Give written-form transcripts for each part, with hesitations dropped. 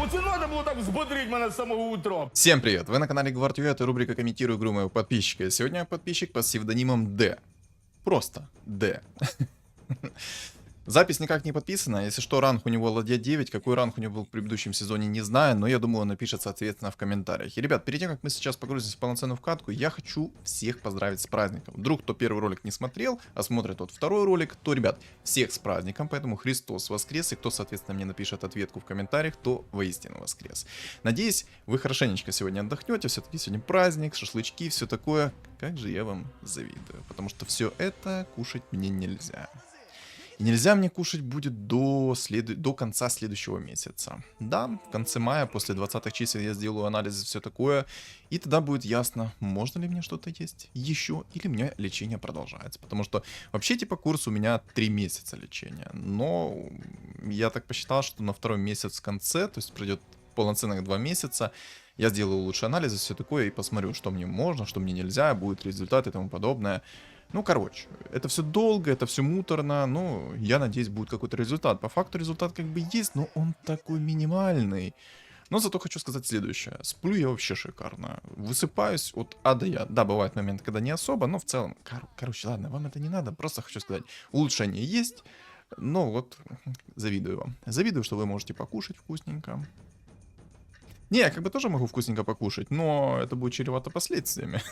Оце надо було так взбодрить мене з самого утра. Всем привет! Вы на канале Гвардию, это рубрика «Комментирую игру моего подписчика». Сегодня подписчик под псевдонимом Д. Просто Д. Запись никак не подписана, если что, ранг у него ладья 9, какой ранг у него был в предыдущем сезоне, не знаю, но я думаю, он напишет, соответственно, в комментариях. И, ребят, перед тем, как мы сейчас погрузимся в полноценную вкатку, я хочу всех поздравить с праздником. Вдруг кто первый ролик не смотрел, а смотрит тот второй ролик, то, ребят, всех с праздником, поэтому Христос воскрес, и кто, соответственно, мне напишет ответку в комментариях, то воистину воскрес. Надеюсь, вы хорошенечко сегодня отдохнете, все-таки сегодня праздник, шашлычки, все такое. Как же я вам завидую, потому что все это кушать мне нельзя. И нельзя мне кушать будет до конца следующего месяца. Да, в конце мая, после 20-х чисел я сделаю анализ и все такое. И тогда будет ясно, можно ли мне что-то есть еще, или у меня лечение продолжается. Потому что вообще типа курс у меня 3 месяца лечения. Но я так посчитал, что на второй месяц в конце, то есть пройдет полноценных 2 месяца, я сделаю лучше анализы, все такое, и посмотрю, что мне можно, что мне нельзя, будет результат и тому подобное. Ну, короче, это все долго, это все муторно, но я надеюсь, будет какой-то результат. По факту результат как бы есть, но он такой минимальный. Но зато хочу сказать следующее. Сплю я вообще шикарно. Высыпаюсь от А до Я. Да, бывают моменты, когда не особо, но в целом... Короче, ладно, вам это не надо, просто хочу сказать. Улучшение есть, но вот завидую вам. Завидую, что вы можете покушать вкусненько. Не, я как бы тоже могу вкусненько покушать, но это будет чревато последствиями.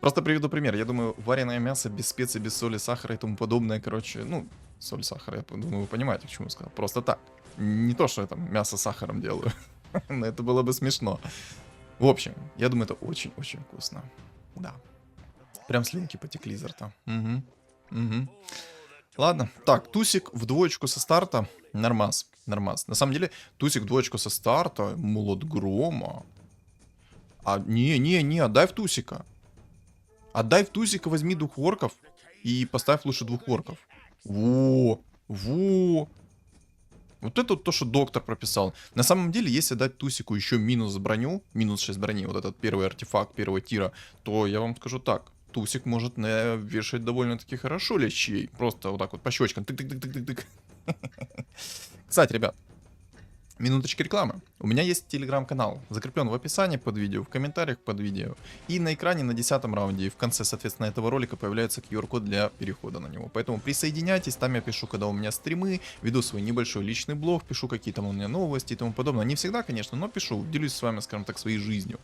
Просто приведу пример. Я думаю, вареное мясо без специй, без соли, сахара и тому подобное, короче, ну, соль, сахар, я думаю, вы понимаете, к чему я сказал. Просто так. Не то, что я там мясо с сахаром делаю. Но это было бы смешно. В общем, я думаю, это очень-очень вкусно. Да. Прям слюнки потекли изо рта. Угу. Ладно. Так, тусик в двоечку со старта. Нормас. Нормас. На самом деле, тусик в двоечку со старта. Молот грома. А, не, отдай в тусика. Отдай в тузика, возьми 2 орков и поставь лучше 2 орков. Во. Вот это вот то, что доктор прописал. На самом деле, если дать тусику еще минус броню, минус 6 брони, вот этот первый артефакт первого тира, то я вам скажу так. Тусик может вешать довольно-таки хорошо лещей. Просто вот так вот по щечкам. Тык-тык-тык-тык-тык. Кстати, ребят. Минуточка рекламы. У меня есть телеграм-канал, закреплен в описании под видео, в комментариях под видео. И на экране на 10-м раунде и в конце, соответственно, этого ролика появляется QR-код для перехода на него. Поэтому присоединяйтесь, там я пишу, когда у меня стримы, веду свой небольшой личный блог, пишу какие там у меня новости и тому подобное. Не всегда, конечно, но пишу, делюсь с вами, скажем так, своей жизнью.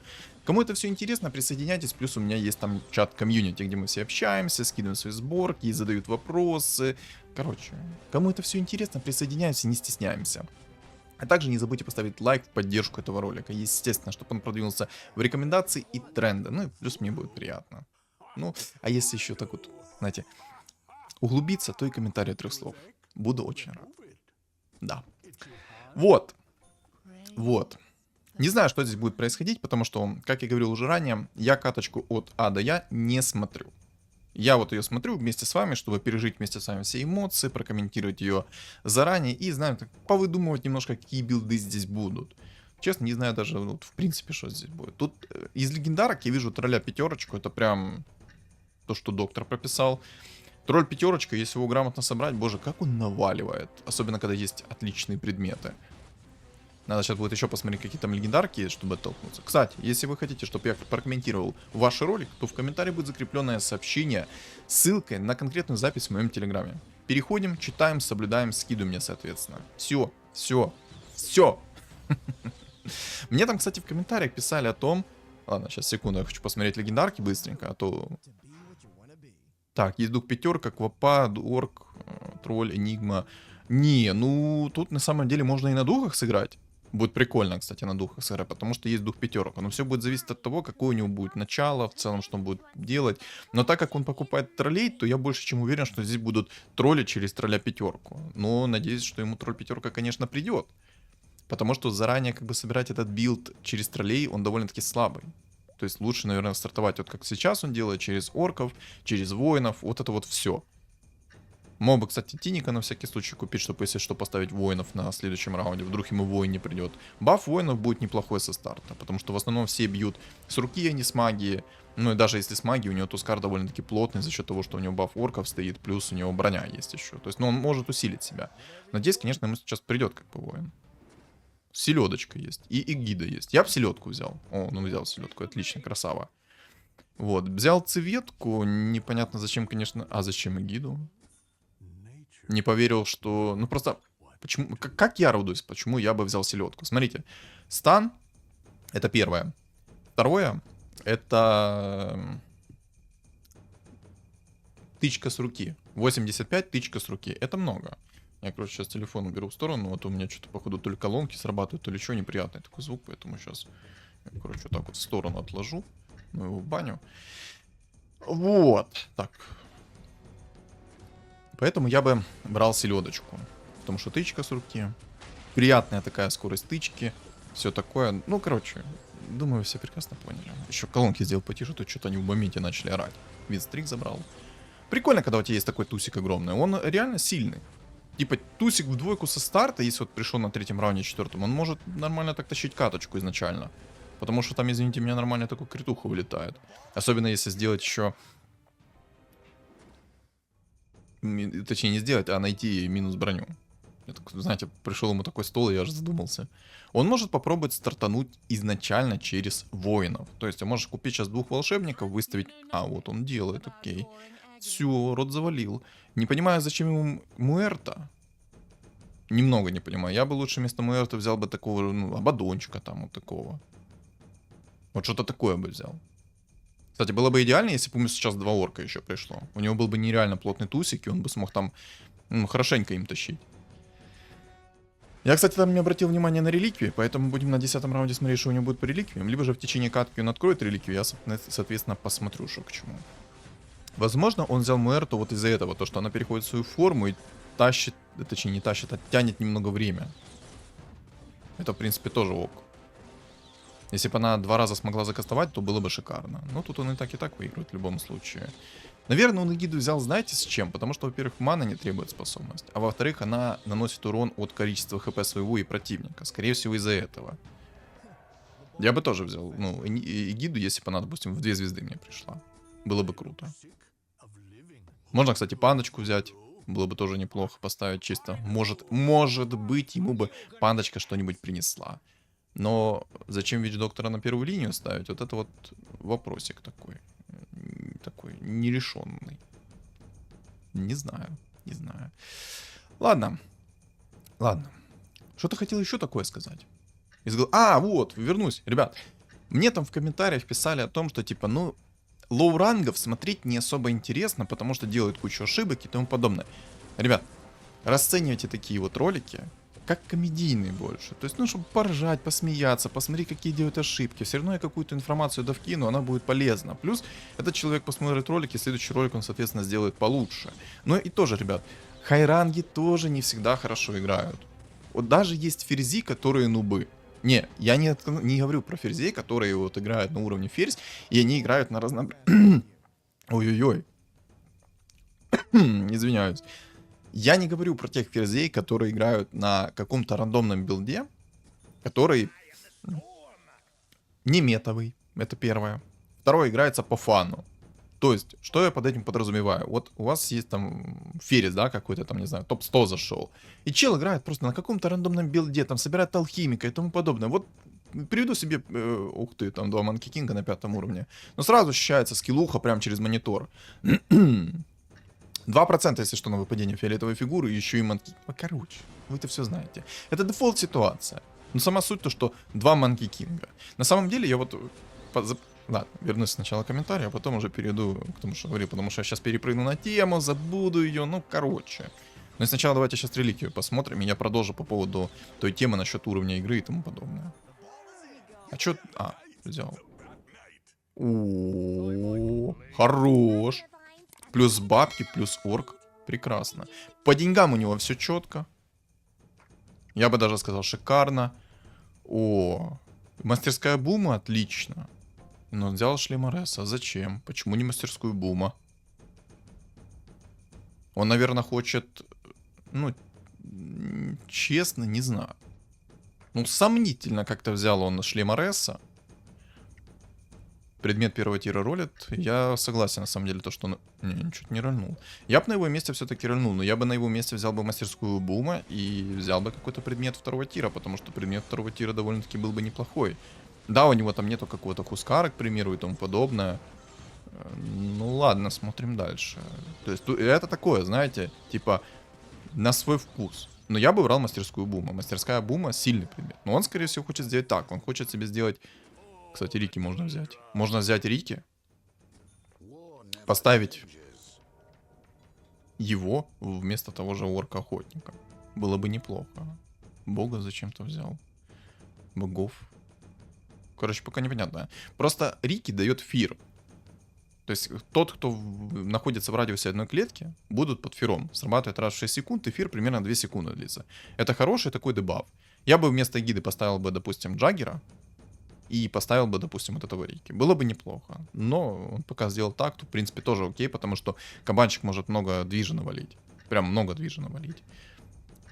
Кому это все интересно, присоединяйтесь, плюс у меня есть там чат комьюнити, где мы все общаемся, скидываем свои сборки и задают вопросы. Короче, кому это все интересно, присоединяемся, не стесняемся. А также не забудьте поставить лайк в поддержку этого ролика, естественно, чтобы он продвинулся в рекомендации и тренды. Ну и плюс мне будет приятно. Ну, а если еще так вот, знаете, углубиться, то и комментарий 3 слов. Буду очень рад. Да. Вот. Не знаю, что здесь будет происходить, потому что, как я говорил уже ранее, я каточку от А до Я не смотрю. Я вот ее смотрю вместе с вами, чтобы пережить вместе с вами все эмоции, прокомментировать ее заранее и, знаю, так, повыдумывать немножко, какие билды здесь будут. Честно, не знаю даже, вот, в принципе, что здесь будет. Тут из легендарок я вижу тролля 5, это прям то, что доктор прописал. Тролль 5, если его грамотно собрать, боже, как он наваливает. Особенно, когда есть отличные предметы. Надо сейчас будет еще посмотреть, какие там легендарки, чтобы оттолкнуться. Кстати, если вы хотите, чтобы я прокомментировал ваш ролик, то в комментарии будет закрепленное сообщение с ссылкой на конкретную запись в моем телеграме. Переходим, читаем, соблюдаем, скидываем мне, соответственно. Все. Мне там, кстати, в комментариях писали о том... Ладно, сейчас, секунду, я хочу посмотреть легендарки быстренько, а то... Так, есть дух 5, Квапа, Орк, Тролль, Энигма. Не, ну, тут на самом деле можно и на духах сыграть. Будет прикольно, кстати, на духах сыграть, потому что есть дух 5. Но все будет зависеть от того, какое у него будет начало, в целом, что он будет делать. Но так как он покупает троллей, то я больше чем уверен, что здесь будут тролли через тролля 5. Но надеюсь, что ему тролль 5, конечно, придет. Потому что заранее как бы собирать этот билд через троллей, он довольно-таки слабый. То есть лучше, наверное, стартовать вот как сейчас он делает, через орков, через воинов, вот это вот все. Мог бы, кстати, Тиника на всякий случай купить, чтобы, если что, поставить воинов на следующем раунде. Вдруг ему воин не придет. Баф воинов будет неплохой со старта, потому что в основном все бьют с руки, а не с магии. Ну и даже если с магией, у него Тускар довольно-таки плотный за счет того, что у него баф орков стоит, плюс у него броня есть еще. То есть, ну, он может усилить себя. Надеюсь, конечно, ему сейчас придет как бы воин. Селедочка есть. И эгида есть. Я бы селедку взял. О, ну взял селедку. Отлично, красава. Вот. Взял цветку. Непонятно зачем, конечно. А зачем эгиду? Не поверил, что... Ну просто... Почему... Как я радуюсь? Почему я бы взял селедку? Смотрите. Стан. Это первое. Второе. Это... Тычка с руки. 85 тычка с руки. Это много. Я, короче, сейчас телефон уберу в сторону, а то у меня что-то, походу, то ли колонки срабатывают, то ли что, неприятный такой звук, поэтому сейчас я, короче, вот так вот в сторону отложу, ну его в баню. Вот, так. Поэтому я бы брал селедочку, потому что тычка с руки, приятная такая скорость тычки, все такое. Ну, короче, думаю, все прекрасно поняли. Еще колонки сделал потише, то что-то они в моменте начали орать. Винстрик забрал. Прикольно, когда у тебя есть такой тусик огромный, он реально сильный. Типа, тусик в двойку со старта, если вот пришел на третьем раунде, четвертом, он может нормально так тащить каточку изначально. Потому что там, извините меня, нормально такой критуха вылетает. Особенно если сделать еще... Точнее, не сделать, а найти минус броню. Я так, знаете, пришел ему такой стол, и я аж задумался. Он может попробовать стартануть изначально через воинов. То есть, он может купить сейчас 2 волшебников, выставить... А, вот он делает, окей. Все, рот завалил. Не понимаю, зачем ему Муэрта. Немного не понимаю. Я бы лучше вместо Муэрта взял бы такого, ну, Абадончика там, вот такого. Вот что-то такое бы взял. Кстати, было бы идеально, если бы ему сейчас 2 орка еще пришло. У него был бы нереально плотный тусик, и он бы смог там, ну, хорошенько им тащить. Я, кстати, там не обратил внимания на реликвии, поэтому будем на 10 раунде смотреть, что у него будет по реликвиям. Либо же в течение катки он откроет реликвию, я, соответственно, посмотрю, что к чему. Возможно, он взял Муэрту вот из-за этого, то, что она переходит в свою форму и тащит, точнее не тащит, а тянет немного время. Это, в принципе, тоже ок. Если бы она 2 раза смогла закастовать, то было бы шикарно. Но тут он и так выигрывает в любом случае. Наверное, он эгиду взял, знаете, с чем? Потому что, во-первых, мана не требует способность. А во-вторых, она наносит урон от количества хп своего и противника. Скорее всего, из-за этого. Я бы тоже взял, ну, эгиду, если бы она, допустим, в 2 звезды мне пришла. Было бы круто. Можно, кстати, пандочку взять. Было бы тоже неплохо поставить чисто. Может быть, ему бы пандочка что-нибудь принесла. Но зачем Вич-доктора на первую линию ставить? Вот это вот вопросик такой. Такой нерешенный. Не знаю, не знаю. Ладно. Ладно. Что ты хотел еще такое сказать? А, вот, вернусь. Ребят, мне там в комментариях писали о том, что типа, ну... Лоу-рангов смотреть не особо интересно, потому что делают кучу ошибок и тому подобное. Ребят, расценивайте такие вот ролики как комедийные больше. То есть, ну, чтобы поржать, посмеяться, посмотреть, какие делают ошибки. Все равно я какую-то информацию довкину, она будет полезна. Плюс, этот человек посмотрит ролик, и следующий ролик он, соответственно, сделает получше. Но и тоже, ребят, хайранги тоже не всегда хорошо играют. Вот даже есть ферзи, которые нубы. Не, я не говорю про ферзей, которые вот играют на уровне ферзь, и они играют на разнообразие... Ой-ой-ой. Извиняюсь. Я не говорю про тех ферзей, которые играют на каком-то рандомном билде, который не метовый, это первое. Второе, играется по фану. То есть, что я под этим подразумеваю? Вот у вас есть там ферзь, да, какой-то там, не знаю, топ-100 зашел. И чел играет просто на каком-то рандомном билде, там, собирает алхимика и тому подобное. Вот приведу себе, ух ты, там 2 Манки Кинга на 5 уровне. Но сразу ощущается скиллуха прямо через монитор. 2%, если что, на выпадение фиолетовой фигуры, и еще и Манки... Короче, вы это все знаете. Это дефолт ситуация. Но сама суть то, что 2 Манки Кинга. На самом деле, я вот... Ладно, вернусь сначала к комментарию, а потом уже перейду к тому, что говорю, потому что я сейчас перепрыгну на тему, забуду ее, ну, короче. Но сначала давайте сейчас реликвию посмотрим, и я продолжу по поводу той темы насчет уровня игры и тому подобное. А чё... А, взял. О, хорош. Плюс бабки, плюс орк. Прекрасно. По деньгам у него все четко. Я бы даже сказал шикарно. О, мастерская бума, отлично. Но взял Шлемареса. Зачем? Почему не мастерскую бума? Он, наверное, хочет... Ну, честно, не знаю. Ну, сомнительно как-то взял он Шлемареса. предмет первого тира ролит, я согласен, на самом деле, то, что он... Не, ничего не рольнул. Я бы на его месте все-таки рольнул, но я бы на его месте взял бы мастерскую бума и взял бы какой-то предмет второго тира, потому что предмет второго тира довольно-таки был бы неплохой. Да, у него там нету какого-то хускара, к примеру, и тому подобное. Ну ладно, смотрим дальше. То есть это такое, знаете, типа на свой вкус. Но я бы брал мастерскую бума. Мастерская бума сильный предмет. Но он, скорее всего, хочет сделать так. Он хочет себе сделать... Кстати, Рики можно взять. Можно взять Рики, поставить его вместо того же орка-охотника. Было бы неплохо. Бога зачем-то взял. Богов. Короче, пока непонятно. Просто Рики дает фир. То есть тот, кто находится в радиусе одной клетки, будут под фиром. Срабатывает раз в 6 секунд, и фир примерно 2 секунды длится. Это хороший такой дебаф. Я бы вместо гиды поставил бы, допустим, Джаггера. И поставил бы, допустим, вот этого Рики. Было бы неплохо. Но он пока сделал так, то, в принципе, тоже окей, потому что кабанчик может много движа навалить. Прям много движа навалить.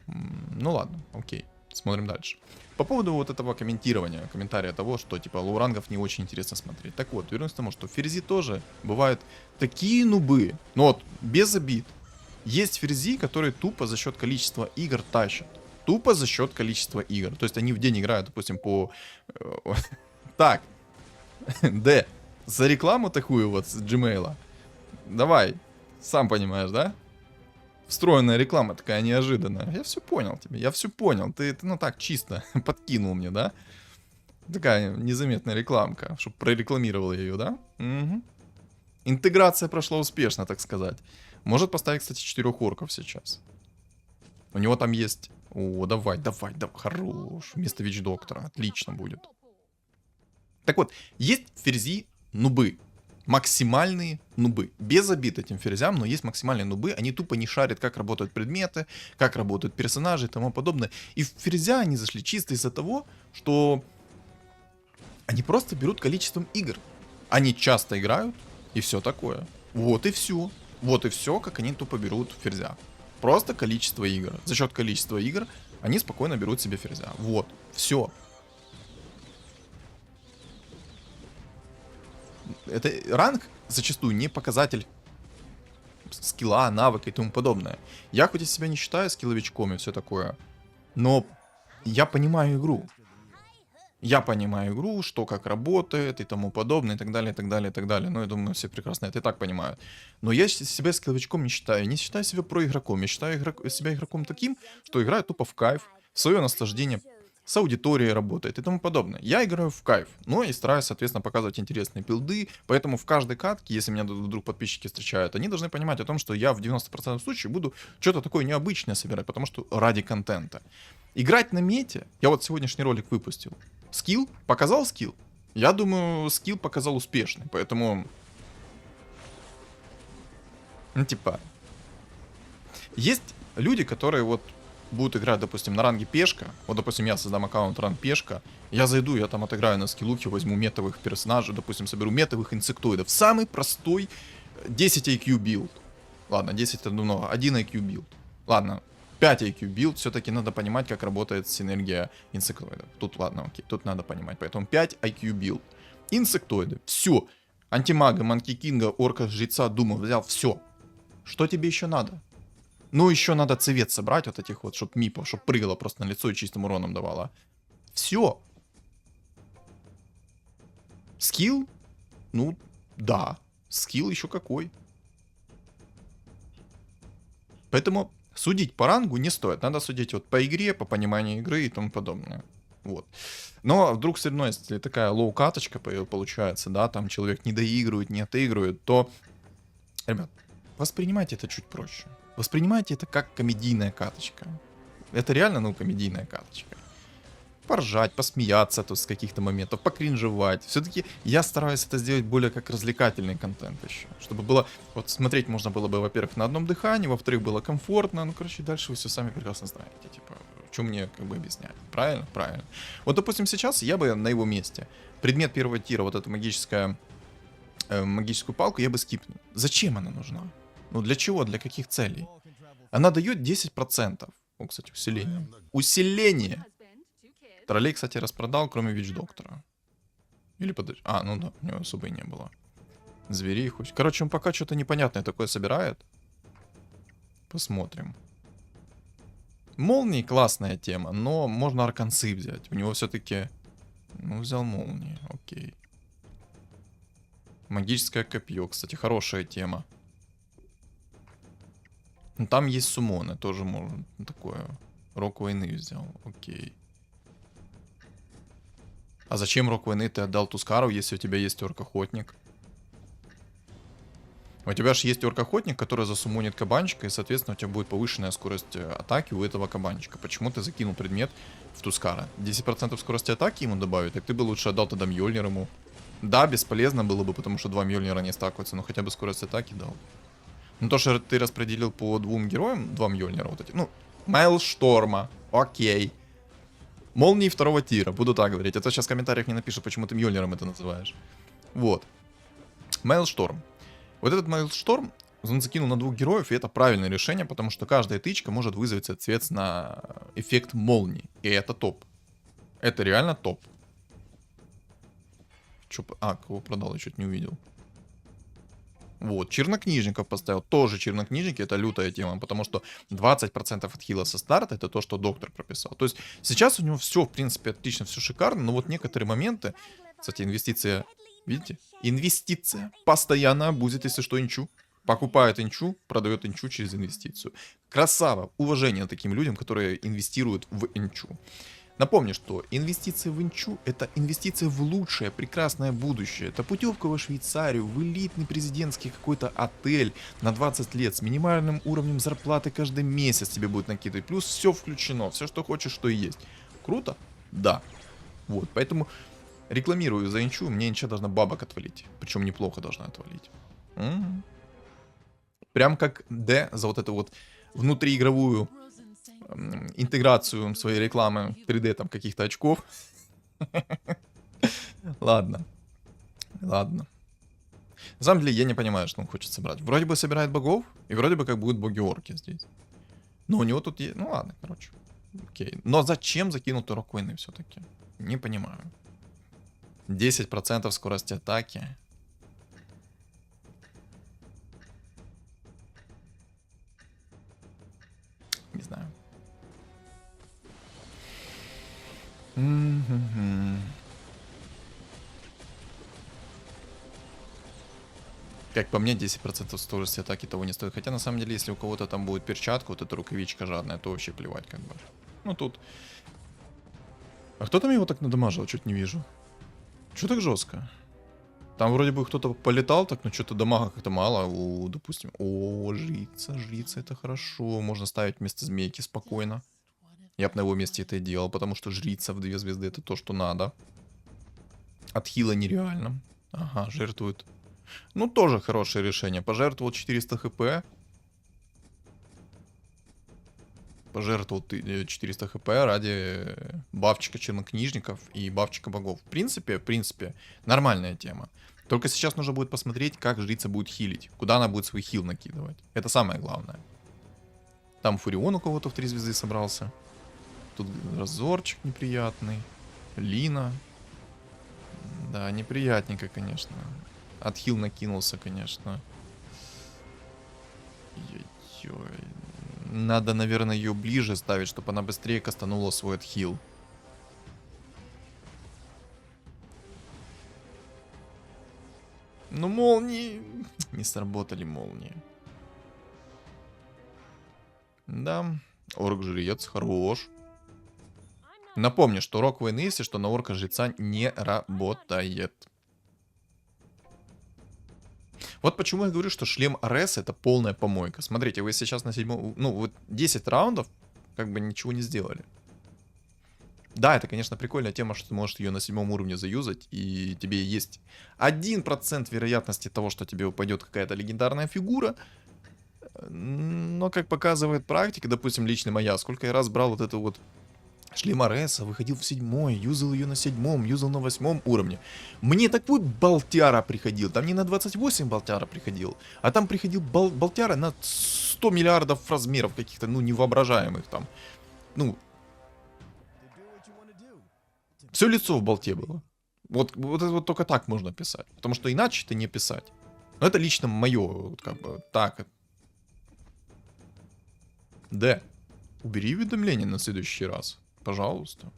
Ну ладно, окей. Смотрим дальше. По поводу вот этого комментирования, комментария того, что типа лоурангов не очень интересно смотреть. Так вот, вернусь к тому, что в Ферзи тоже бывают такие нубы. Ну вот, без обид. Есть Ферзи, которые тупо за счет количества игр тащат. Тупо за счет количества игр. То есть они в день играют, допустим, по... Так. Д. За рекламу такую вот с Gmail. Давай. Сам понимаешь, да? Встроенная реклама такая неожиданная. Я все понял тебе, я все понял. Ты ну так, чисто подкинул мне, да? Такая незаметная рекламка, чтобы прорекламировал я ее, да? Угу. Интеграция прошла успешно, так сказать. Может поставить, кстати, 4 орков сейчас. У него там есть... О, давай, хорош. Вместо Вич-доктора, отлично будет. Так вот, есть ферзи нубы. Максимальные нубы. Без обид этим ферзям, но есть максимальные нубы. Они тупо не шарят, как работают предметы, как работают персонажи и тому подобное. И в ферзя они зашли чисто из-за того, что они просто берут количеством игр. Они часто играют, и все такое. Вот и все. Вот и все, как они тупо берут ферзя. Просто количество игр. За счет количества игр они спокойно берут себе ферзя. Вот. Все. Это ранг зачастую не показатель скилла, навыка и тому подобное. Я хоть из себя не считаю скилловичком и все такое, но я понимаю игру. Я понимаю игру, что как работает и тому подобное, и так далее, и так далее, и так далее. Ну, я думаю, все прекрасно это и так понимают. Но я себя скилловичком не считаю. Не считаю себя проигроком. Я считаю себя игроком таким, что играю тупо в кайф, в свое наслаждение, с аудиторией работает и тому подобное. Я играю в кайф, но и стараюсь, соответственно, показывать интересные билды, поэтому в каждой катке, если меня вдруг подписчики встречают, они должны понимать о том, что я в 90% случаев буду что-то такое необычное собирать, потому что ради контента. Играть на мете, я вот сегодняшний ролик выпустил, скилл, показал скилл? Я думаю, скилл показал успешный, поэтому... Ну, типа... Есть люди, которые вот будут играть, допустим, на ранге пешка. Вот, допустим, я создам аккаунт ранг пешка. Я зайду, я там отыграю на скиллухе, возьму метовых персонажей, допустим, соберу метовых инсектоидов. Самый простой 10 IQ билд. Ладно, 10 это много, 1 IQ билд. Ладно, 5 IQ билд. Все-таки надо понимать, как работает синергия инсектоидов. Тут, ладно, окей, тут надо понимать. Поэтому 5 IQ билд. Инсектоиды, все. Антимага, Манки Кинга, Орка, Жреца, Дума взял, все. Что тебе еще надо? Ну, еще надо цвет собрать, вот этих вот, чтоб мипа, чтоб прыгала просто на лицо и чистым уроном давала. Все. Скилл? Ну, да. Скилл еще какой. Поэтому судить по рангу не стоит. Надо судить вот по игре, по пониманию игры и тому подобное. Вот. Но вдруг все равно, если такая лоу-каточка получается, да, там человек не доигрывает, не отыгрывает, то, ребят, воспринимайте это чуть проще. Воспринимайте это как комедийная каточка. Это реально, ну, комедийная каточка. Поржать, посмеяться тут с каких-то моментов, покринжевать. Все-таки я стараюсь это сделать более как развлекательный контент еще. Чтобы было, вот смотреть можно было бы, во-первых, на одном дыхании, во-вторых, было комфортно. Ну, короче, дальше вы все сами прекрасно знаете. Типа, что мне как бы объяснять. Правильно? Правильно. Вот, допустим, сейчас я бы на его месте предмет первого тира, вот эту магическую палку, я бы скипнул. Зачем она нужна? Ну, для чего? Для каких целей? Она дает 10%. О, кстати, усиление. Усиление! Троллей, кстати, распродал, кроме Вич-доктора. Или подожди. А, ну да, у него особо и не было. Зверей хоть. Короче, он пока что-то непонятное такое собирает. Посмотрим. Молнии классная тема, но можно арканцы взять. У него все-таки... Ну, взял молнии, окей. Магическое копье, кстати, хорошая тема. Ну, там есть сумоны, тоже можно такое. Рок войны взял, окей. А зачем рок войны ты отдал Тускару, если у тебя есть орк-охотник? У тебя же есть орк-охотник, который засумонит кабанчика, и, соответственно, у тебя будет повышенная скорость атаки у этого кабанчика. Почему ты закинул предмет в Тускара? 10% скорости атаки ему добавить? Так ты бы лучше отдал тогда Мьёльнир ему. Да, бесполезно было бы, потому что 2 Мьёльнира не стакаются, но хотя бы скорость атаки дал. Ну то, что ты распределил по 2 героям, 2 Мьёльнира вот эти, ну, Майлшторма, окей. Молнии 2-го тира, буду так говорить. А то сейчас в комментариях мне напишут, почему ты Мьёльниром это называешь. Вот. Майлшторм. Вот этот Майлшторм, он закинул на 2 героев, и это правильное решение, потому что каждая тычка может вызвать, соответственно, эффект молнии. И это топ. Это реально топ. Чё, кого продал, я чуть не увидел. Вот, чернокнижников поставил. Тоже чернокнижники, это лютая тема, потому что 20% от хила со старта это то, что доктор прописал. То есть сейчас у него все, в принципе, отлично, все шикарно, но вот некоторые моменты, кстати, инвестиция, видите? Инвестиция постоянно будет, если что, инчу. Покупает инчу, продает инчу через инвестицию. Красава, уважение таким людям, которые инвестируют в инчу. Напомню, что инвестиции в инчу — это инвестиции в лучшее, прекрасное будущее. Это путевка во Швейцарию, в элитный президентский какой-то отель на 20 лет с минимальным уровнем зарплаты каждый месяц тебе будет накидывать. Плюс все включено, все, что хочешь, что и есть. Круто? Да. Вот, поэтому рекламирую за инчу, мне инча должна бабок отвалить. Причем неплохо должна отвалить. Прям как Д за вот эту вот внутриигровую интеграцию своей рекламы 3D там каких-то очков. Ладно. Ладно. На самом деле я не понимаю, что он хочет собрать. Вроде бы собирает богов, и вроде бы как будут боги-орки здесь. Но у него тут есть... Ну ладно, короче. Окей. Но зачем закинул Турок войны все-таки? Не понимаю. 10% скорости атаки. Не знаю. Как по мне, 10% скорости атаки того не стоит. Хотя, на самом деле, если у кого-то там будет перчатка, вот эта рукавичка жадная, то вообще плевать как бы. Ну тут... А кто там его так надамажил? Чуть не вижу. Чё так жестко? Там вроде бы кто-то полетал так, но что-то дамага как-то мало. У, допустим... О, жрица, жрица, это хорошо. Можно ставить вместо змейки спокойно. Я бы на его месте это и делал, потому что жрица в 2 звезды это то, что надо. От хила нереально. Ага, жертвует. Ну, тоже хорошее решение. Пожертвовал 400 хп. Пожертвовал 400 хп ради бафчика чернокнижников и бафчика богов. В принципе, нормальная тема. Только сейчас нужно будет посмотреть, как жрица будет хилить. Куда она будет свой хил накидывать. Это самое главное. Там Фурион у кого-то в 3 звезды собрался. Тут разорчик неприятный. Лина. Да, неприятненько, конечно. Отхил накинулся, конечно. Ой-ой. Надо, наверное, ее ближе ставить, чтобы она быстрее кастанула свой отхил. Ну, молнии... Не сработали молнии. Да, орк-жрец, хорош. Напомню, что рок войны, если что, на орка-жреца не работает. Вот почему я говорю, что шлем Арес это полная помойка. Смотрите, вы сейчас на 7... Ну, вот 10 раундов как бы ничего не сделали. Да, это, конечно, прикольная тема, что ты можешь ее на 7 уровне заюзать, и тебе есть 1% вероятности того, что тебе упадет какая-то легендарная фигура. Но, как показывает практика, допустим, лично моя, сколько я раз брал вот эту вот шлем Ареса, выходил в 7-й, юзал ее на 7-м, юзал на 8-м уровне. Мне такой болтяра приходил, там не на 28 болтяра приходил, а там приходил болтяра на 100 миллиардов размеров каких-то, ну, невоображаемых там. Ну, все лицо в болте было. Вот это вот только так можно писать. Потому что иначе это не писать. Но это лично мое, вот как бы, так. Д. Убери уведомления на следующий раз. Пожалуйста.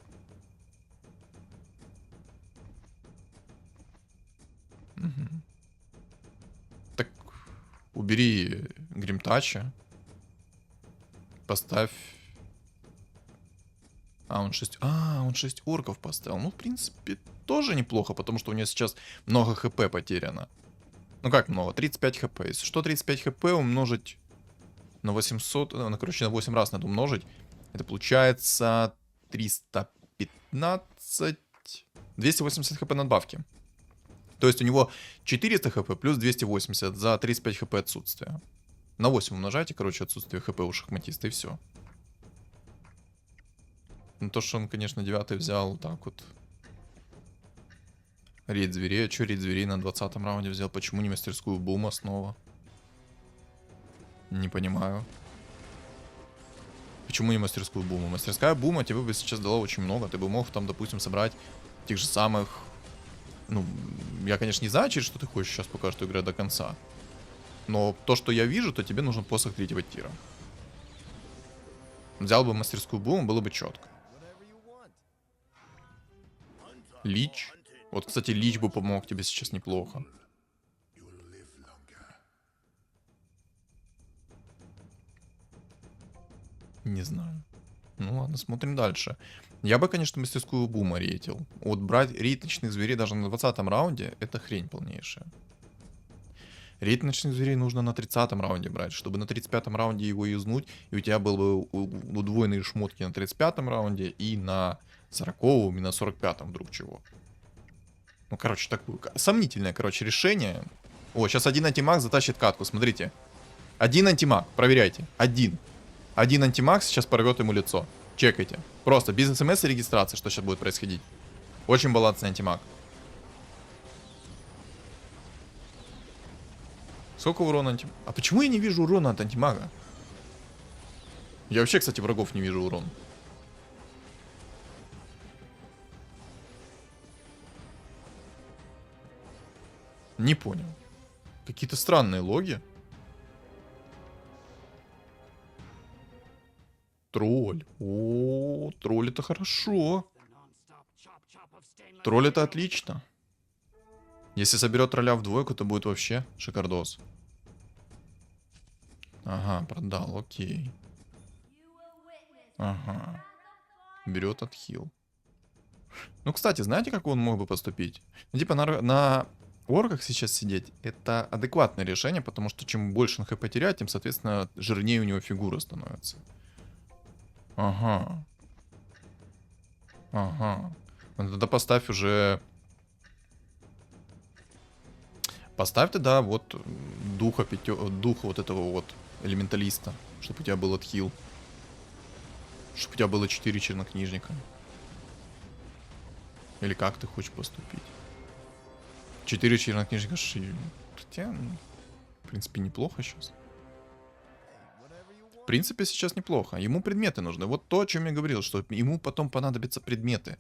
Мгм. Так, убери гримтача. Поставь... он 6 орков поставил. Ну, в принципе, тоже неплохо, потому что у него сейчас много хп потеряно. Ну как много? 35 хп. Если что, 35 хп умножить на 800... короче, на 8 раз надо умножить. Это получается 315... 280 хп надбавки. То есть у него 400 хп плюс 280 за 35 хп отсутствия. На 8 умножайте, короче, отсутствие хп у шахматиста, и все. Ну то, что он, конечно, 9 взял, так вот. Рейд зверей. А что рейд зверей на 20-м раунде взял? Почему не мастерскую бума снова? Не понимаю. Почему не мастерскую буму? Мастерская бума тебе бы сейчас дала очень много. Ты бы мог там, допустим, собрать тех же самых... Ну, я, конечно, не знаю, через что ты хочешь сейчас пока что играть до конца. Но то, что я вижу, то тебе нужен посох 3-го тира. Взял бы мастерскую буму, было бы четко. Лич. Вот, кстати, Лич бы помог тебе сейчас неплохо. Не знаю. Ну ладно, смотрим дальше. Я бы, конечно, мастерскую бума рейтил. Вот брать рейд ночных зверей даже на 20-м раунде, это хрень полнейшая. Рейд ночных зверей нужно на 30-м раунде брать, чтобы на 35-м раунде его юзнуть, и у тебя был бы удвоенные шмотки на 35-м раунде и на 40-м, и на 45-м вдруг чего. Ну, короче, такое сомнительное, короче, решение. О, сейчас один антимаг затащит катку, смотрите. Один антимаг, проверяйте. Один антимаг сейчас порвет ему лицо. Чекайте. Просто без смс и регистрации, что сейчас будет происходить. Очень балансный антимаг. Сколько урона антимага? А почему я не вижу урона от антимага? Я вообще, кстати, врагов не вижу урон. Не понял. Какие-то странные логи. Тролль. О, тролль это хорошо. Тролль это отлично. Если соберет тролля в двойку, то будет вообще шикардос. Ага, продал, окей. Ага. Берет отхил. Ну, кстати, знаете, как он мог бы поступить? Ну, типа, на орках сейчас сидеть, это адекватное решение, потому что чем больше он хп теряет, тем, соответственно, жирнее у него фигура становится. Ага. Ага. Ну, тогда поставь уже... Поставь тогда вот духа вот этого вот элементалиста, чтобы у тебя был отхил. Чтобы у тебя было 4 чернокнижника. Или как ты хочешь поступить? 4 чернокнижника. Хотя, ну, в принципе, неплохо сейчас. В принципе, сейчас неплохо. Ему предметы нужны. Вот то, о чем я говорил, что ему потом понадобятся предметы.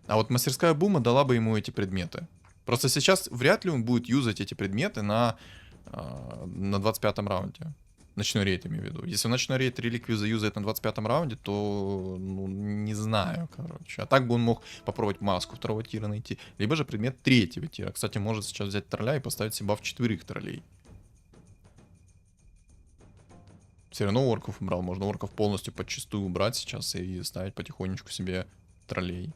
А вот мастерская бума дала бы ему эти предметы. Просто сейчас вряд ли он будет юзать эти предметы на 25-м раунде. Ночной рейд, имею в виду. Если ночной рейд реликвию заюзает на 25-м раунде, то, ну, не знаю, короче. А так бы он мог попробовать маску 2-го тира найти. Либо же предмет 3-го тира. Кстати, может сейчас взять тролля и поставить себе баф 4 троллей. Все равно орков убрал. Можно орков полностью подчистую убрать сейчас и ставить потихонечку себе троллей.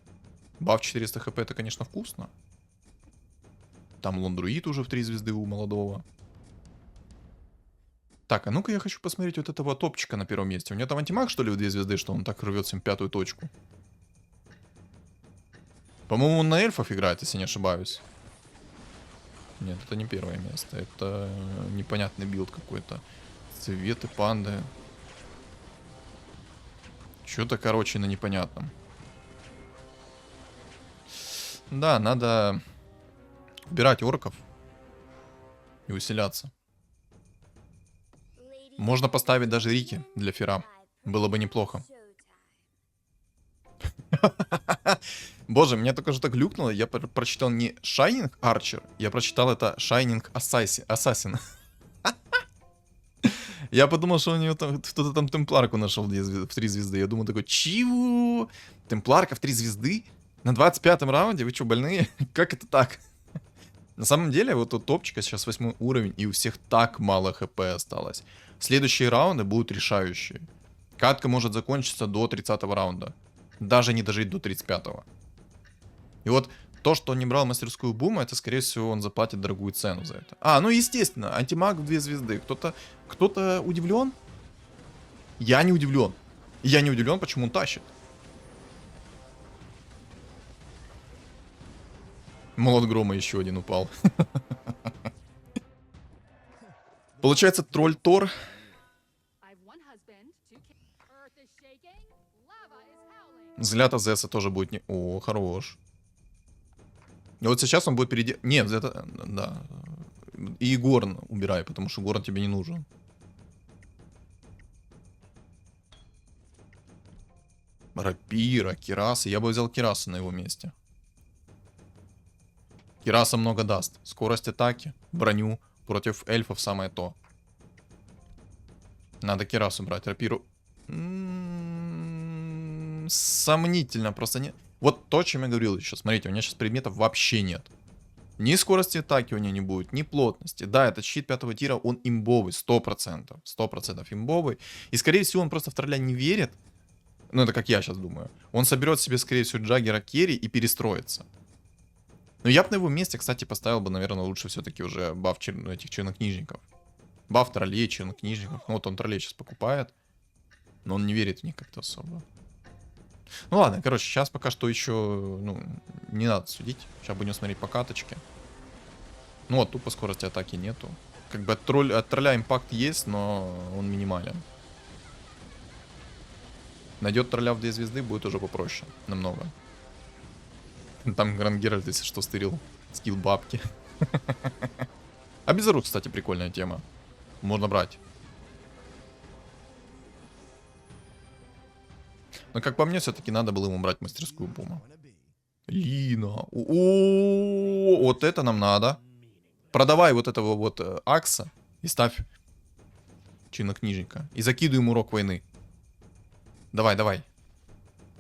Баф 400 хп это, конечно, вкусно. Там лондруид уже в 3 звезды у молодого. Так, а ну-ка я хочу посмотреть вот этого топчика на первом месте. У него там антимаг, что ли, в 2 звезды, что он так рвет всем 5-ю точку? По-моему, он на эльфов играет, если не ошибаюсь. Нет, это не первое место. Это непонятный билд какой-то. Цветы, панды. Что-то, короче, на непонятном. Да, надо убирать орков и усиляться. Можно поставить даже Рики для Фера. Было бы неплохо. Боже, меня только что глюкнуло. Я прочитал не Shining Archer, я прочитал это Shining Assassin. Я подумал, что у него там кто-то там темпларку нашел в 3 звезды. Я думаю такой, чего? Темпларка в 3 звезды? На 25-м раунде? Вы что, больные? Как это так? На самом деле, вот у топчика сейчас 8 уровень, и у всех так мало хп осталось. Следующие раунды будут решающие. Катка может закончиться до 30-го раунда. Даже не дожить до 35-го. И вот то, что он не брал мастерскую бума, это, скорее всего, он заплатит дорогую цену за это. А, ну, естественно, антимаг в 2 звезды. Кто-то удивлен? Я не удивлен. Я не удивлен, почему он тащит. Молот грома еще один упал. Получается, тролль Тор. Взгляд Азеса тоже будет не... О, хорош. И вот сейчас он будет впереди... Нет, это... Да. И Горн убирай, потому что Горн тебе не нужен. Рапира, Кираса. Я бы взял Кираса на его месте. Кираса много даст. Скорость атаки, броню. Против эльфов самое то. Надо Кирасу брать. Рапиру... Сомнительно, просто не... Вот то, о чем я говорил еще. Смотрите, у меня сейчас предметов вообще нет. Ни скорости атаки у него не будет, ни плотности. Да, этот щит 5-го тира, он имбовый, 100%. 100% имбовый. И, скорее всего, он просто в тролля не верит. Ну, это как я сейчас думаю. Он соберет себе, скорее всего, Джаггера керри и перестроится. Но я бы на его месте, кстати, поставил бы, наверное, лучше все-таки уже баф этих чернокнижников. Баф троллей, чернокнижников. Ну, вот он троллей сейчас покупает. Но он не верит в них как-то особо. Ну ладно, короче, сейчас пока что еще, ну, не надо судить. Сейчас будем смотреть по каточке. Ну вот, тупо скорости атаки нету. Как бы от тролля импакт есть, но он минимален. Найдет тролля в 2 звезды, будет уже попроще. Намного. Там Гранд Геральт, если что, стырил скилл бабки. А Безорук, кстати, прикольная тема. Можно брать. Но как по мне, все-таки надо было ему брать мастерскую бума. Лина. О, вот это нам надо. Продавай вот этого вот Акса и ставь чернокнижника. И закидывай ему урок войны. Давай, давай.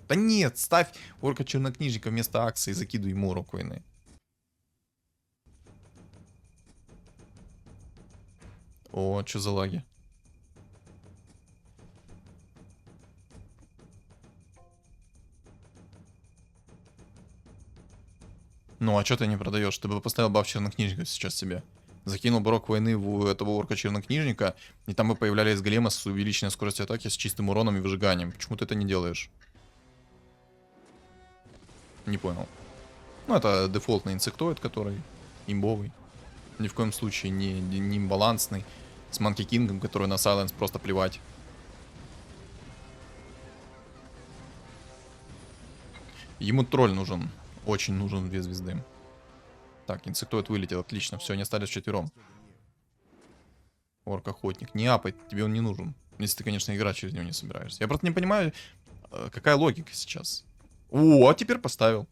Да нет, ставь орка чернокнижника вместо Акса и закидывай ему урок войны. О, что за лаги? Ну, а что ты не продаешь? Ты бы поставил баф чернокнижника сейчас себе. Закинул бы урок войны в этого орка чернокнижника, и там бы появлялись големы с увеличенной скоростью атаки, с чистым уроном и выжиганием. Почему ты это не делаешь? Не понял. Ну, это дефолтный инсектоид, который имбовый. Ни в коем случае не имбалансный. С Манки Кингом, который на Сайленс просто плевать. Ему тролль нужен. Очень нужен 2 звезды. Так, инсектоид вылетел, отлично. Все, они остались вчетвером. Орк-охотник. Не апай, тебе он не нужен. Если ты, конечно, играть через него не собираешься. Я просто не понимаю, какая логика сейчас. О, а теперь поставил.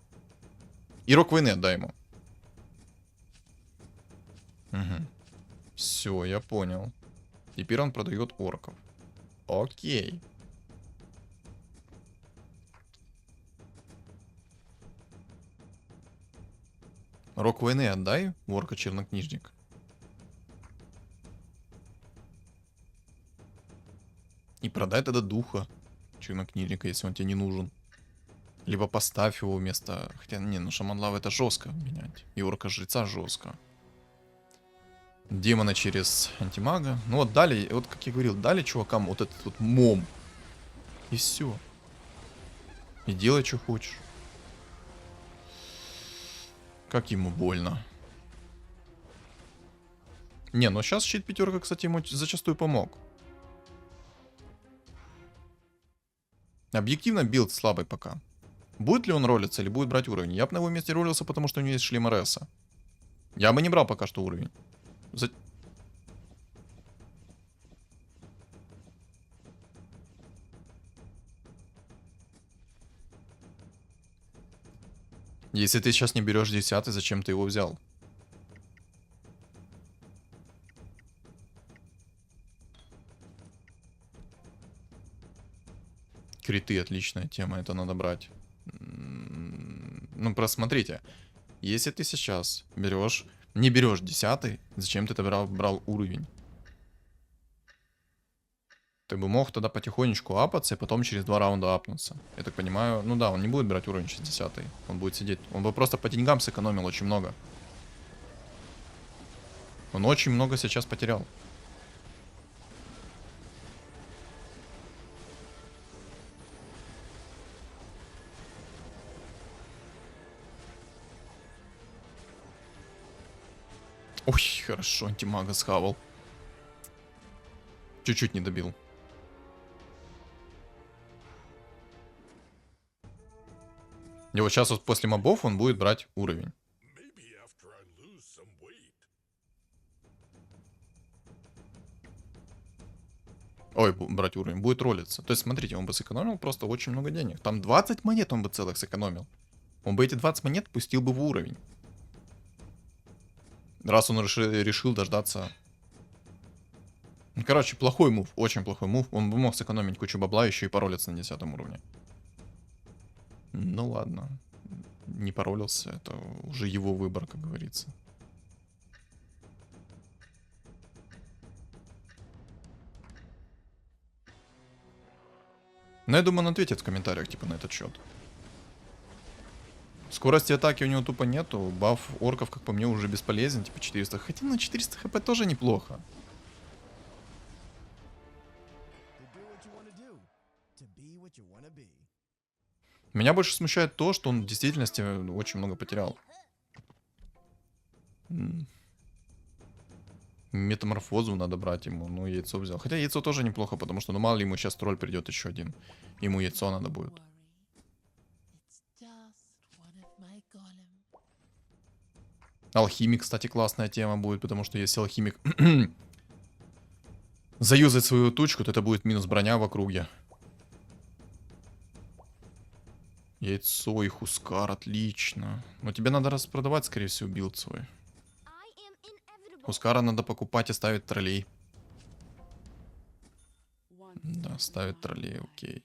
И рок войны отдай ему. Угу. Все, я понял. Теперь он продает орков. Окей. Рок войны отдай, орка чернокнижник. И продай тогда духа чернокнижника, если он тебе не нужен. Либо поставь его вместо... Хотя, не, ну шаман лавы это жестко менять. И орка жреца жестко. Демона через антимага. Ну вот дали, вот как я говорил, дали чувакам вот этот вот мом. И все. И делай, что хочешь. Как ему больно. Не, ну сейчас щит 5, кстати, ему зачастую помог. Объективно билд слабый пока. Будет ли он ролиться или будет брать уровень? Я бы на его месте ролился, потому что у него есть шлем РСа. Я бы не брал пока что уровень. Если ты сейчас не берешь 10, зачем ты его взял? Криты, отличная тема, это надо брать. Ну, просто смотрите. Если ты сейчас берешь, не берешь 10, зачем ты тогда брал уровень? Ты бы мог тогда потихонечку апаться и потом через 2 раунда апнуться. Я так понимаю, ну да, он не будет брать уровень 60. Он будет сидеть. Он бы просто по деньгам сэкономил очень много. Он очень много сейчас потерял. Ой, хорошо, антимага схавал. Чуть-чуть не добил. И вот сейчас вот после мобов он будет брать уровень. Ой, брать уровень. Будет ролиться. То есть, смотрите, он бы сэкономил просто очень много денег. Там 20 монет он бы целых сэкономил. Он бы эти 20 монет пустил бы в уровень. Раз он решил дождаться... Ну, короче, плохой мув. Очень плохой мув. Он бы мог сэкономить кучу бабла еще и поролиться на 10 уровне. Ну ладно. Не поролился. Это уже его выбор, как говорится. Но я думаю, он ответит в комментариях, типа, на этот счет. Скорости атаки у него тупо нету. Баф орков, как по мне, уже бесполезен. Типа 400. Хотя на 400 хп тоже неплохо. Меня больше смущает то, что он в действительности очень много потерял. Метаморфозу надо брать ему. Ну, яйцо взял. Хотя яйцо тоже неплохо, потому что, ну, мало ли ему сейчас тролль придет еще один. Ему яйцо надо будет. Алхимик, кстати, классная тема будет, потому что если алхимик заюзать свою тучку, то это будет минус броня в округе. Яйцо и Хускар, отлично. Но тебе надо распродавать, скорее всего, билд свой. Хускара надо покупать и ставить троллей. Да, ставить троллей, окей.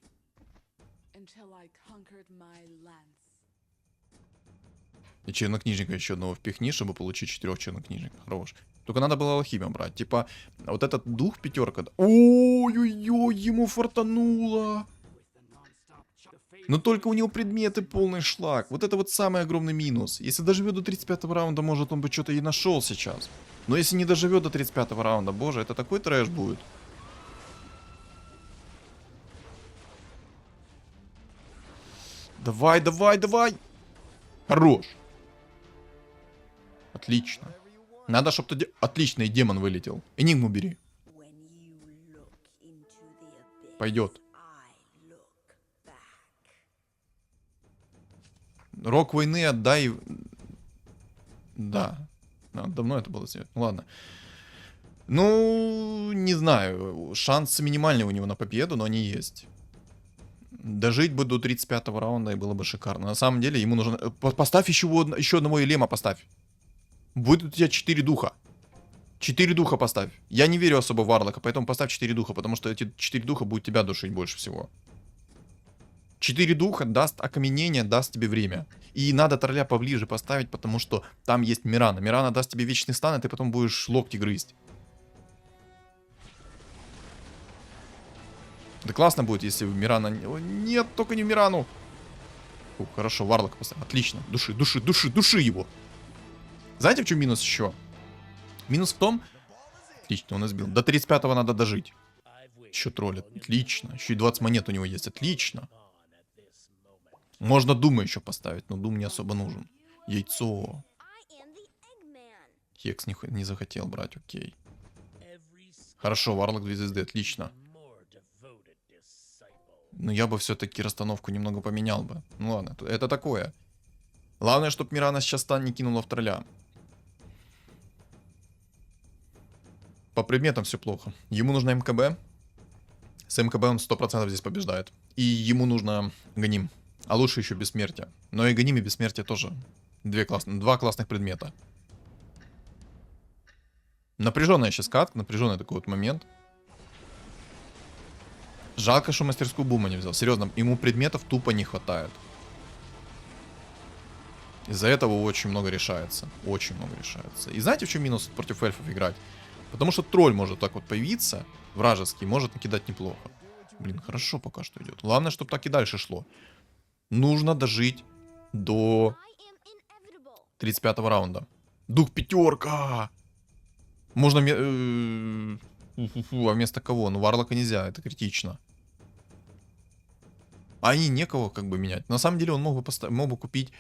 И чернокнижника еще одного впихни, чтобы получить 4 чернокнижников. Хорош. Только надо было алхимию брать. Типа, вот этот дух пятерка. Ой-ой-ой, ему фартануло. Но только у него предметы полный шлак. Вот это вот самый огромный минус. Если доживет до 35 раунда, может он бы что-то и нашел сейчас. Но если не доживет до 35 раунда, боже, это такой трэш будет. Давай, давай, давай. Хорош. Отлично. Надо, чтобы ты... Отлично, и демон вылетел. Энигму бери. Пойдет. Рок войны отдай. Да. Давно это было сделать. Ну ладно. Ну, не знаю. Шансы минимальные у него на победу, но они есть. Дожить бы до 35-го раунда и было бы шикарно. На самом деле ему нужно... Поставь еще одного Элема, поставь. Будет у тебя 4 духа. 4 духа поставь. Я не верю особо в Варлока, поэтому поставь 4 духа, потому что эти 4 духа будут тебя душить больше всего. 4 духа даст окаменение, даст тебе время. И надо тролля поближе поставить, потому что там есть Мирана. Мирана даст тебе вечный стан, и ты потом будешь локти грызть. Да классно будет, если Мирана... Нет, только не Мирану. Фу, хорошо, Варлок поставил. Отлично. Души, души, души, души его. Знаете, в чем минус еще? Минус в том... Отлично, он избил. До 35-го надо дожить. Еще троллит. Отлично. Еще и 20 монет у него есть. Отлично. Можно Дума еще поставить, но Дум не особо нужен. Яйцо. Хекс не захотел брать, окей. Хорошо, Варлок 2 звезды, отлично. Но я бы все-таки расстановку немного поменял бы. Ну ладно, это такое. Главное, чтобы Мирана сейчас стан не кинула в тролля. По предметам все плохо. Ему нужно МКБ. С МКБ он 100% здесь побеждает. И ему нужно Ганим. А лучше еще бессмертие. Но и гоним и бессмертие тоже. Два классных предмета. Напряженная сейчас катка, напряженный такой вот момент. Жалко, что мастерскую бума не взял. Серьезно, ему предметов тупо не хватает. Из-за этого очень много решается. Очень много решается. И знаете, в чем минус против эльфов играть? Потому что тролль может так вот появиться, вражеский, может накидать неплохо. Блин, хорошо пока что идет. Главное, чтобы так и дальше шло. Нужно дожить до 35-го раунда. Дух пятерка! Можно... а вместо кого? Ну, Варлока нельзя, это критично. А они некого как бы менять. На самом деле он мог бы купить...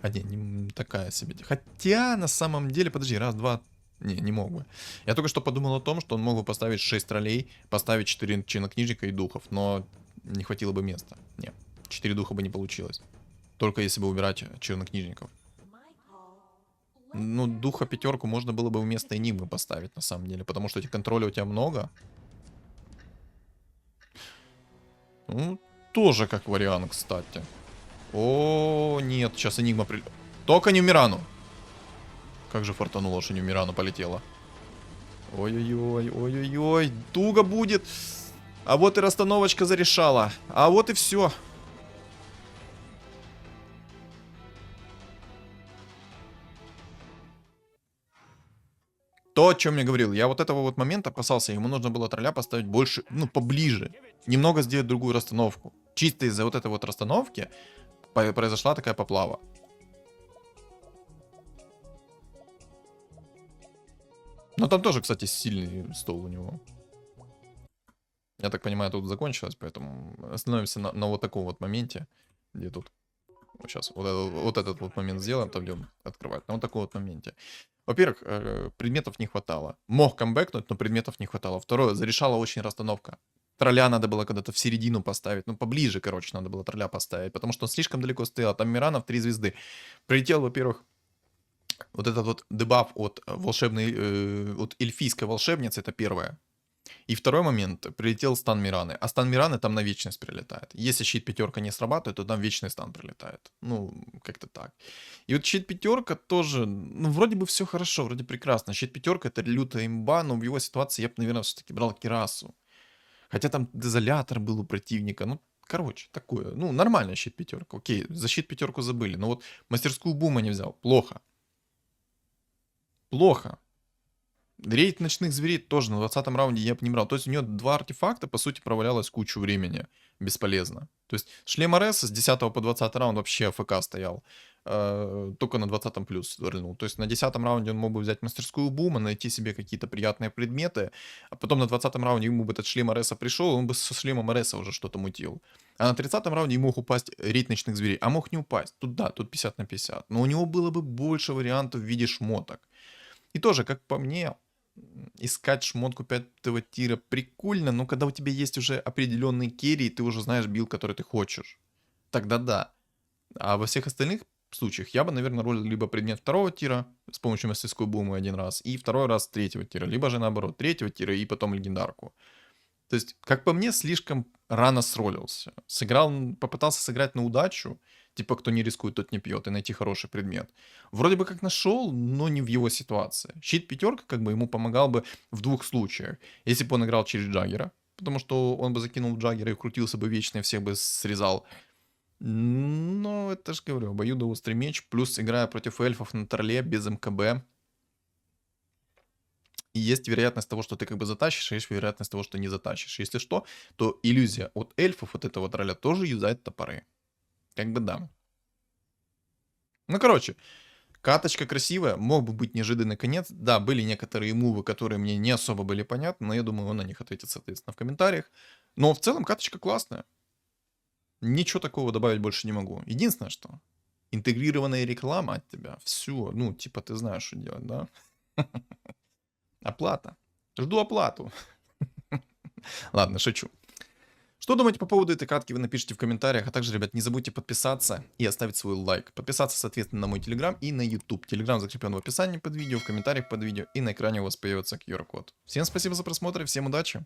А не такая себе. Хотя, на самом деле, подожди, раз, два... Не мог бы. Я только что подумал о том, что он мог бы поставить 6 троллей, поставить 4 чернокнижника и духов, но не хватило бы места. Не, 4 духа бы не получилось. Только если бы убирать чернокнижников. Ну, духа пятерку можно было бы вместо Энигмы поставить, на самом деле, потому что этих контролей у тебя много. Ну, тоже как вариант, кстати. О, нет, сейчас Энигма прилетит. Только не в Мирану. Как же фартануло, что не в Мирану полетела. Ой-ой-ой, ой-ой-ой, туго будет. А вот и расстановочка зарешала. А вот и все. То, о чем я говорил. Я вот этого вот момента опасался. Ему нужно было тролля поставить больше, ну, поближе. Немного сделать другую расстановку. Чисто из-за вот этой вот расстановки произошла такая поплава. Но там тоже, кстати, сильный стол у него. Я так понимаю, тут закончилось, поэтому остановимся на вот таком вот моменте. Где тут? Вот сейчас вот этот вот момент сделаем, там будем открывать. На вот таком вот моменте. Во-первых, предметов не хватало. Мог камбэкнуть, но предметов не хватало. Второе, зарешала очень расстановка. Тролля надо было когда-то в середину поставить. Ну, поближе, короче, надо было тролля поставить. Потому что он слишком далеко стоял. Там Миранов 3 звезды. Прилетел, во-первых, вот этот вот дебаф от волшебной, от эльфийской волшебницы, это первое. И второй момент, прилетел стан Мираны. А стан Мираны там на вечность прилетает. Если щит пятерка не срабатывает, то там вечный стан прилетает. Ну, как-то так. И вот щит пятерка тоже, ну, вроде бы все хорошо, вроде прекрасно. Щит пятерка это лютая имба, но в его ситуации я бы, наверное, все-таки брал Кирасу. Хотя там дезолятор был у противника. Ну, короче, такое. Ну, нормально щит пятерка. Окей, за щит пятерку забыли. Но вот мастерскую бума не взял. Плохо. Плохо. Рейд ночных зверей тоже на 20-м раунде я бы не брал. То есть у него 2 артефакта, по сути, провалялось кучу времени. Бесполезно. То есть шлем Ареса с 10 по 20 раунд вообще АФК стоял. Только на 20-м плюс рынул. То есть на 10-м раунде он мог бы взять мастерскую бума, найти себе какие-то приятные предметы. А потом на 20-м раунде ему бы этот шлем Ареса пришел, он бы со шлемом Ареса уже что-то мутил. А на 30-м раунде ему мог упасть рейд ночных зверей. А мог не упасть. Тут да, тут 50 на 50. Но у него было бы больше вариантов в виде шмоток. И тоже, как по мне, искать шмотку 5-го тира прикольно, но когда у тебя есть уже определенный керри, ты уже знаешь билд, который ты хочешь, тогда да. А во всех остальных случаях я бы, наверное, ролил либо предмет 2-го тира с помощью мастерской бумы один раз, и второй раз 3-го тира, либо же наоборот 3-го тира и потом легендарку. То есть, как по мне, слишком рано сролился. Попытался сыграть на удачу, типа, кто не рискует, тот не пьет, и найти хороший предмет. Вроде бы как нашел, но не в его ситуации. Щит пятерка, как бы, ему помогал бы в 2 случаях. Если бы он играл через Джаггера, потому что он бы закинул Джаггера и крутился бы вечно, и всех бы срезал. Но это же, говорю, обоюдоострый меч, плюс играя против эльфов на тролле без МКБ. И есть вероятность того, что ты как бы затащишь, а есть вероятность того, что не затащишь. Если что, то иллюзия от эльфов, от этого тролля, тоже юзает топоры. Как бы да. Ну, короче, каточка красивая, мог бы быть неожиданный конец. Да, были некоторые мувы, которые мне не особо были понятны, но я думаю, он на них ответит, соответственно, в комментариях. Но в целом каточка классная. Ничего такого добавить больше не могу. Единственное, что интегрированная реклама от тебя. Все, ну, типа ты знаешь, что делать, да? Оплата. Жду оплату. Ладно, шучу. Что думаете по поводу этой катки, вы напишите в комментариях. А также, ребят, не забудьте подписаться и оставить свой лайк. Подписаться, соответственно, на мой телеграм и на YouTube. Телеграм закреплен в описании под видео, в комментариях под видео и на экране у вас появится QR-код. Всем спасибо за просмотр и всем удачи!